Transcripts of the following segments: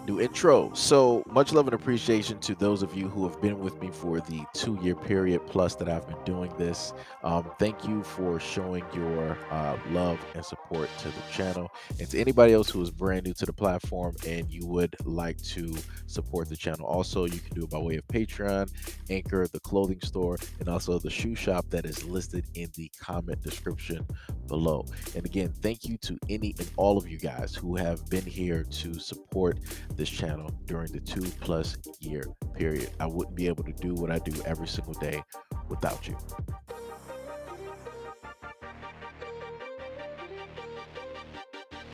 New intro. So much love and appreciation to those of you who have been with me for the 2 year period plus that I've been doing this. Thank you for showing your love and support to the channel. And to anybody else who is brand new to the platform and you would like to support the channel, also, you can do it by way of Patreon, Anchor, the clothing store, and also the shoe shop that is listed in the comment description below. And again, thank you to any and all of you guys who have been here to support this channel during the 2+ year period. I wouldn't be able to do what I do every single day without you.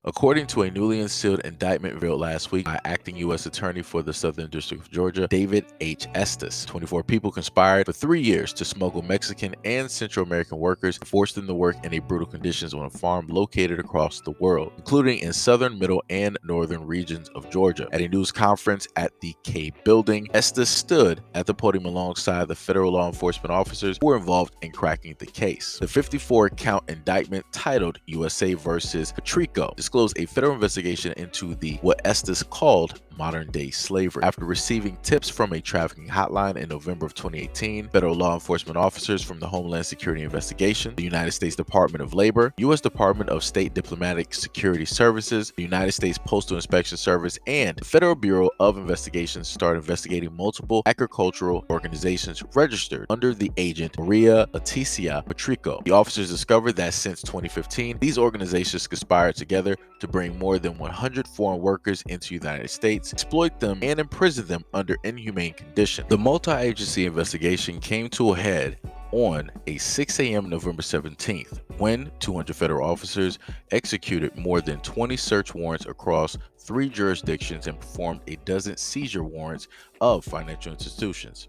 According to a newly unsealed indictment revealed last week by acting U.S. Attorney for the Southern District of Georgia, David H. Estes, 24 people conspired for 3 years to smuggle Mexican and Central American workers and force them to work in a brutal conditions on a farm located across the world, including in southern, middle, and northern regions of Georgia. At a news conference at the K Building, Estes stood at the podium alongside the federal law enforcement officers who were involved in cracking the case. The 54-count indictment, titled USA versus Patrico, disclosed a federal investigation into what Estes called modern-day slavery. After receiving tips from a trafficking hotline in November of 2018, federal law enforcement officers from the Homeland Security Investigation, the United States Department of Labor, U.S. Department of State Diplomatic Security Services, the United States Postal Inspection Service, and the Federal Bureau of Investigations started investigating multiple agricultural organizations registered under the agent Maria Leticia Patrico. The officers discovered that since 2015, these organizations conspired together to bring more than 100 foreign workers into the United States, exploit them, and imprison them under inhumane conditions. The multi-agency investigation came to a head on a 6 a.m. November 17th, when 200 federal officers executed more than 20 search warrants across 3 jurisdictions and performed a dozen seizure warrants of financial institutions.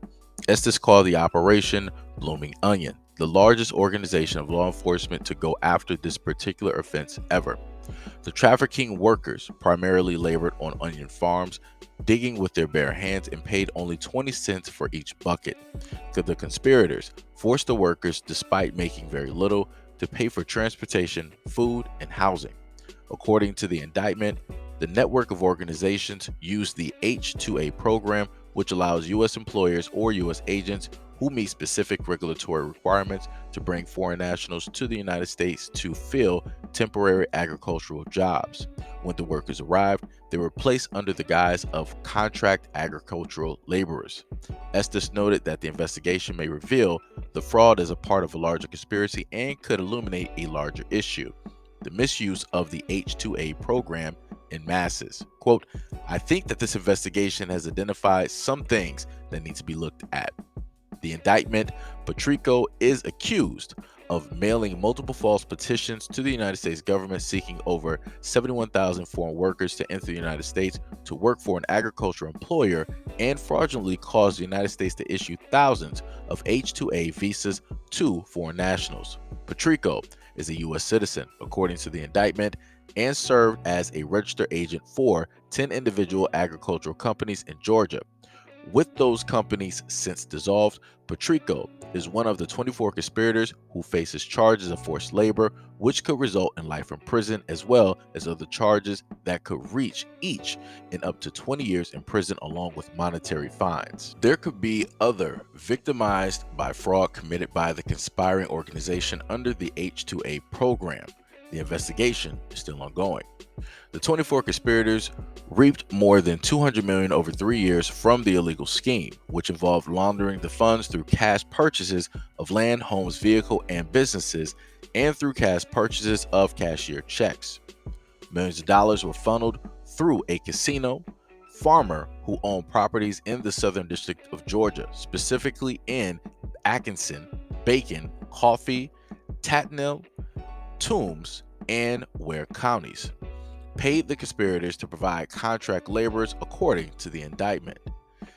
Estes called the operation Blooming Onion, the largest organization of law enforcement to go after this particular offense ever. The trafficking workers primarily labored on onion farms, digging with their bare hands and paid only 20 cents for each bucket. The conspirators forced the workers, despite making very little, to pay for transportation, food, and housing. According to the indictment, the network of organizations used the H-2A program, which allows U.S. employers or U.S. agents who meet specific regulatory requirements to bring foreign nationals to the United States to fill temporary agricultural jobs. When the workers arrived, they were placed under the guise of contract agricultural laborers. Estes noted that the investigation may reveal the fraud as a part of a larger conspiracy and could illuminate a larger issue: the misuse of the H-2A program in masses. Quote, "I think that this investigation has identified some things that need to be looked at." The indictment, Patrico is accused of mailing multiple false petitions to the United States government seeking over 71,000 foreign workers to enter the United States to work for an agricultural employer, and fraudulently caused the United States to issue thousands of H-2A visas to foreign nationals. Patrico is a U.S. citizen, according to the indictment, and served as a registered agent for 10 individual agricultural companies in Georgia. With those companies since dissolved, Patrico is one of the 24 conspirators who faces charges of forced labor, which could result in life in prison, as well as other charges that could reach each in up to 20 years in prison, along with monetary fines. There could be other victimized by fraud committed by the conspiring organization under the H-2A program. The investigation is still ongoing. The 24 conspirators reaped more than $200 million over 3 years from the illegal scheme, which involved laundering the funds through cash purchases of land, homes, vehicle, and businesses, and through cash purchases of cashier checks. Millions of dollars were funneled through a casino farmer who owned properties in the Southern District of Georgia, specifically in Atkinson, Bacon, Coffee, Tatnall, Toombs, and Ware counties. Paid the conspirators to provide contract laborers, according to the indictment.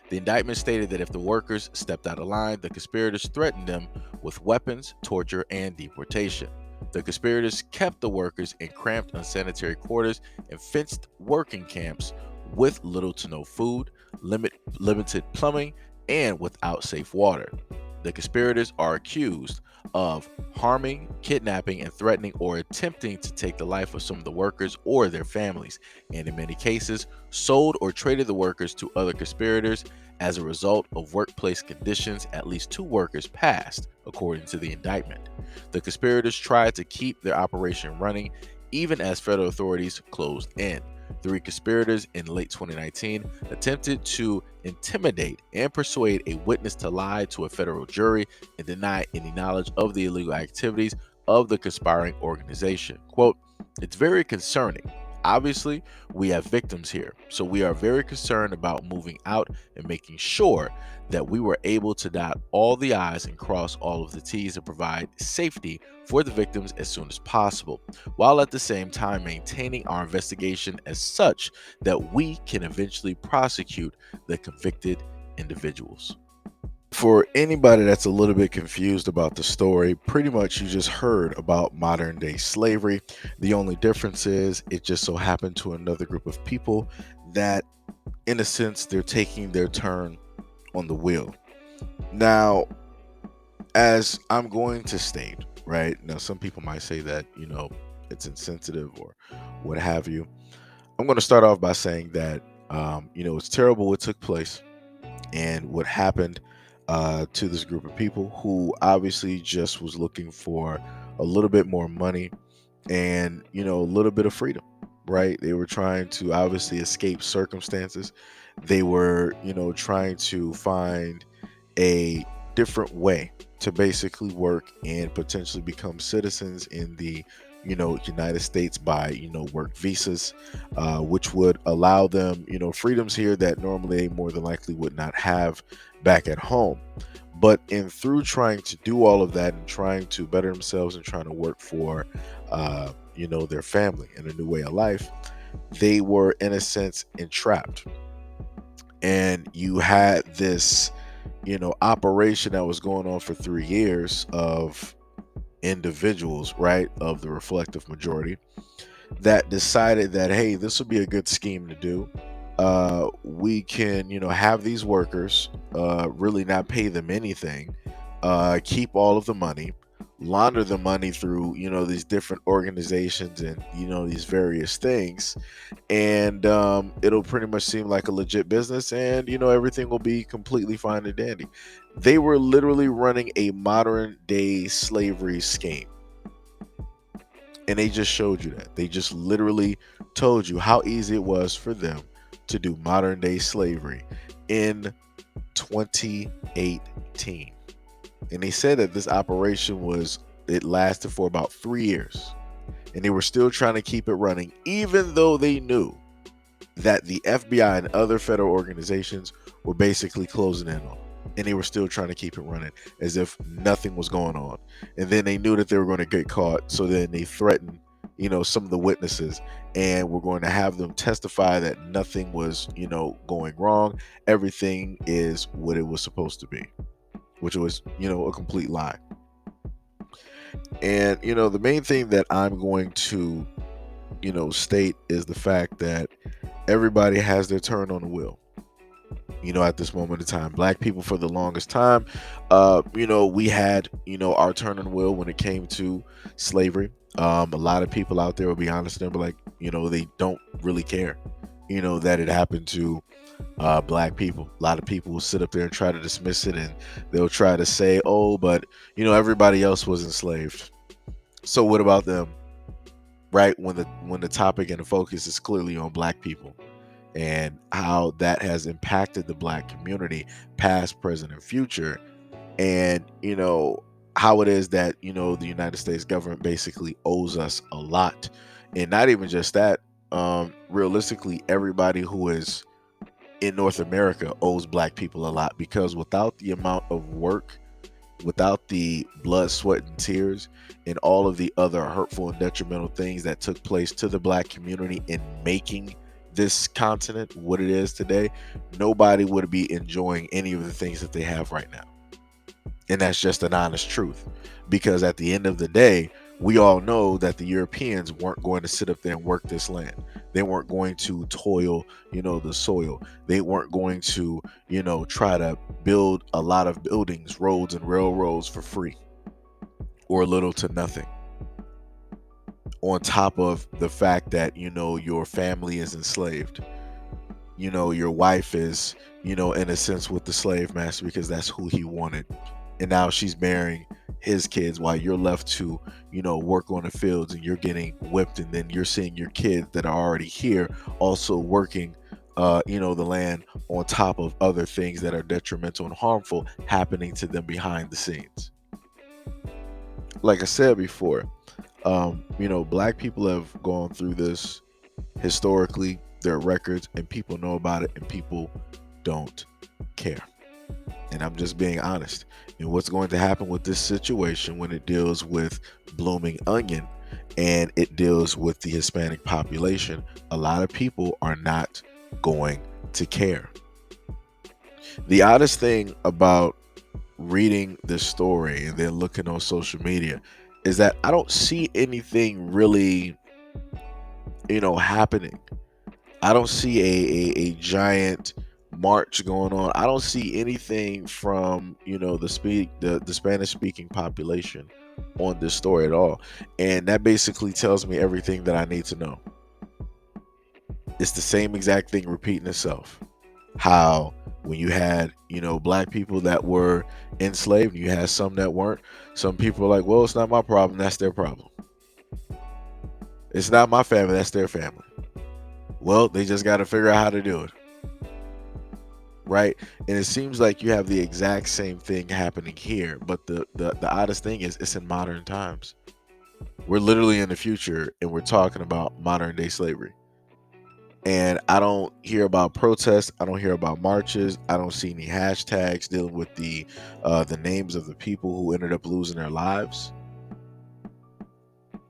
The indictment stated that if the workers stepped out of line, the conspirators threatened them with weapons, torture, and deportation. The conspirators kept the workers in cramped, unsanitary quarters and fenced working camps with little to no food, limited plumbing, and without safe water. The conspirators are accused of harming, kidnapping, and threatening or attempting to take the life of some of the workers or their families, and in many cases, sold or traded the workers to other conspirators. As a result of workplace conditions, at least 2 workers passed, according to the indictment. The conspirators tried to keep their operation running even as federal authorities closed in. 3 conspirators in late 2019 attempted to intimidate and persuade a witness to lie to a federal jury and deny any knowledge of the illegal activities of the conspiring organization. Quote, "It's very concerning. Obviously, we have victims here, so we are very concerned about moving out and making sure that we were able to dot all the I's and cross all of the T's and provide safety for the victims as soon as possible, while at the same time maintaining our investigation as such that we can eventually prosecute the convicted individuals." For anybody that's a little bit confused about the story, pretty much you just heard about modern day slavery. The only difference is it just so happened to another group of people that, in a sense, they're taking their turn on the wheel. Now, as I'm going to state, right now, some people might say that, it's insensitive or what have you. I'm going to start off by saying that, it's terrible what took place and what happened to this group of people who obviously just was looking for a little bit more money and a little bit of freedom, right? They were trying to obviously escape circumstances. They were trying to find a different way to basically work and potentially become citizens in the United States by work visas, which would allow them freedoms here that normally they more than likely would not have back at home. But in through trying to do all of that and trying to better themselves and trying to work for their family and a new way of life, they were in a sense entrapped. And you had this operation that was going on for 3 years of individuals, right, of the reflective majority, that decided that, hey, this would be a good scheme to do. We can have these workers really not pay them anything, keep all of the money, launder the money through these different organizations and these various things, and it'll pretty much seem like a legit business, and everything will be completely fine and dandy. They were literally running a modern day slavery scheme, and they just showed you that. They just literally told you how easy it was for them to do modern day slavery in 2018. And they said that this operation it lasted for about 3 years, and they were still trying to keep it running, even though they knew that the FBI and other federal organizations were basically closing in on, and they were still trying to keep it running as if nothing was going on. And then they knew that they were going to get caught, so then they threatened some of the witnesses, and we're going to have them testify that nothing was going wrong. Everything is what it was supposed to be, which was a complete lie. And the main thing that I'm going to state is the fact that everybody has their turn on the wheel at this moment in time. Black people, for the longest time, we had our turn on the wheel when it came to slavery. A lot of people out there will be honest and be like, they don't really care that it happened to black people. A lot of people will sit up there and try to dismiss it, and they'll try to say, oh, but everybody else was enslaved, so what about them, right? When the topic and the focus is clearly on black people and how that has impacted the black community, past, present, and future. And how it is that the United States government basically owes us a lot. And not even just that, realistically, everybody who is in North America owes black people a lot, because without the amount of work, without the blood, sweat, and tears, and all of the other hurtful and detrimental things that took place to the black community in making this continent what it is today, nobody would be enjoying any of the things that they have right now. And that's just an honest truth, because at the end of the day, We all know that the Europeans weren't going to sit up there and work this land. They weren't going to toil, the soil. They weren't going to, try to build a lot of buildings, roads, and railroads for free or little to nothing. On top of the fact that, your family is enslaved. Your wife is, in a sense with the slave master because that's who he wanted. And now she's marrying his kids while you're left to, work on the fields and you're getting whipped. And then you're seeing your kids that are already here also working, the land on top of other things that are detrimental and harmful happening to them behind the scenes. Like I said before, black people have gone through this historically. There are records and people know about it and people don't care. And I'm just being honest. And what's going to happen with this situation when it deals with blooming onion and it deals with the Hispanic population, a lot of people are not going to care. The oddest thing about reading this story and then looking on social media is that I don't see anything really, happening. I don't see a giant march going on. I don't see anything from the Spanish speaking population on this story at all. And that basically tells me everything that I need to know. It's the same exact thing repeating itself. How when you had, black people that were enslaved, you had some that weren't. Some people are like, well, it's not my problem, that's their problem. It's not my family, that's their family. Well, they just got to figure out how to do it. Right? And it seems like you have the exact same thing happening here, but the oddest thing is it's in modern times. We're literally in the future and we're talking about modern day slavery. And I don't hear about protests. I don't hear about marches. I don't see any hashtags dealing with the names of the people who ended up losing their lives.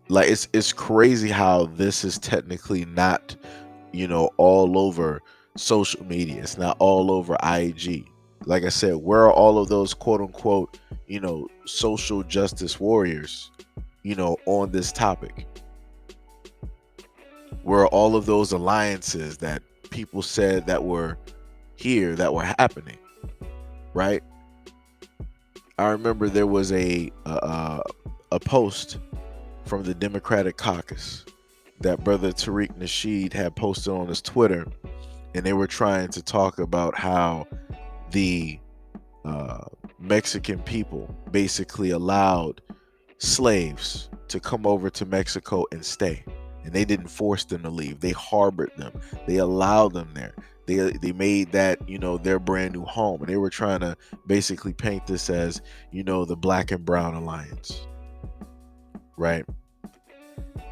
Like it's crazy how this is technically not, all over social media. It's not all over IG. Like I said, where are all of those quote unquote, social justice warriors, on this topic? Where are all of those alliances that people said that were here, that were happening, right? I remember there was a post from the Democratic Caucus that brother Tariq Nasheed had posted on his Twitter, and they were trying to talk about how the Mexican people basically allowed slaves to come over to Mexico and stay. And they didn't force them to leave. They harbored them. They allowed them there. They made that, their brand new home. And they were trying to basically paint this as, the Black and Brown Alliance. Right?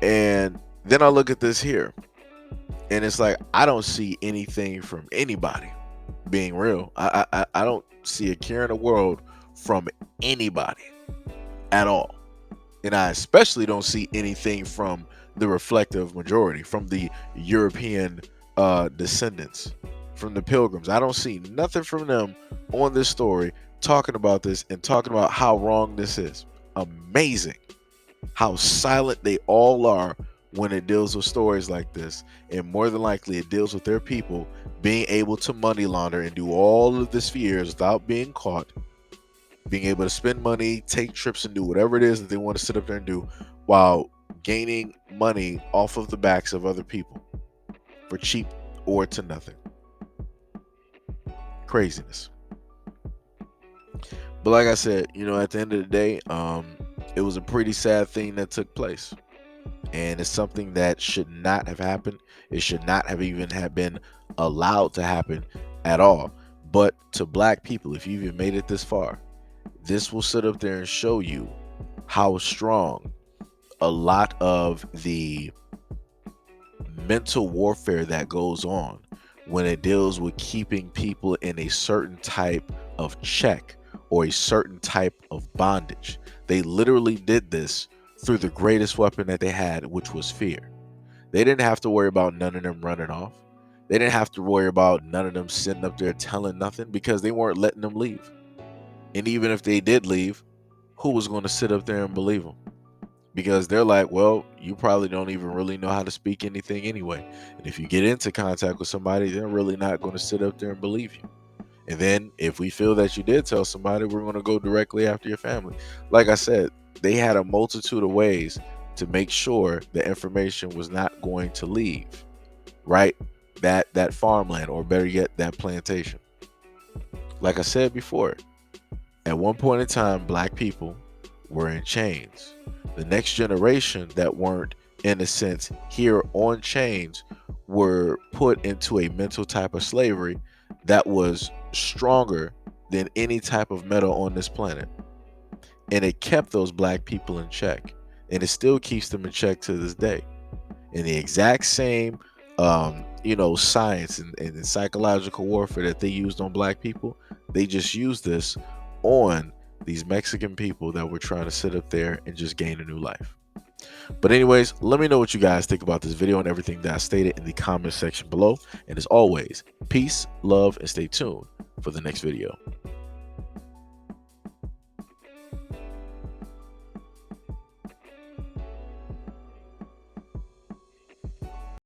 And then I look at this here. And it's like, I don't see anything from anybody, being real. I don't see a care in the world from anybody at all. And I especially don't see anything from the reflective majority, from the European descendants, from the pilgrims. I don't see nothing from them on this story talking about this and talking about how wrong this is. Amazing how silent they all are when it deals with stories like this. And more than likely it deals with their people being able to money launder and do all of this for years without being caught, being able to spend money, take trips, and do whatever it is that they want to sit up there and do while gaining money off of the backs of other people for cheap or to nothing. Craziness. But like I said, at the end of the day, it was a pretty sad thing that took place. And it's something that should not have happened. It should not have even have been allowed to happen at all. But to black people, if you even made it this far, this will sit up there and show you how strong a lot of the mental warfare that goes on when it deals with keeping people in a certain type of check or a certain type of bondage. They literally did this through the greatest weapon that they had, which was fear. They didn't have to worry about none of them running off. They didn't have to worry about none of them sitting up there telling nothing because they weren't letting them leave. And even if they did leave, who was going to sit up there and believe them? because they're like, well, you probably don't even really know how to speak anything anyway. And if you get into contact with somebody, they're really not going to sit up there and believe you. And then if we feel that you did tell somebody, we're going to go directly after your family. Like I said, they had a multitude of ways to make sure the information was not going to leave, right? That farmland, or better yet, that plantation. Like I said before, at one point in time, black people were in chains. The next generation that weren't, in a sense, here on chains were put into a mental type of slavery that was stronger than any type of metal on this planet. And it kept those black people in check. And it still keeps them in check to this day. And the exact same science and psychological warfare that they used on black people, they just used this on these Mexican people that were trying to sit up there and just gain a new life. But anyways, let me know what you guys think about this video and everything that I stated in the comment section below. And as always, peace, love, and stay tuned for the next video.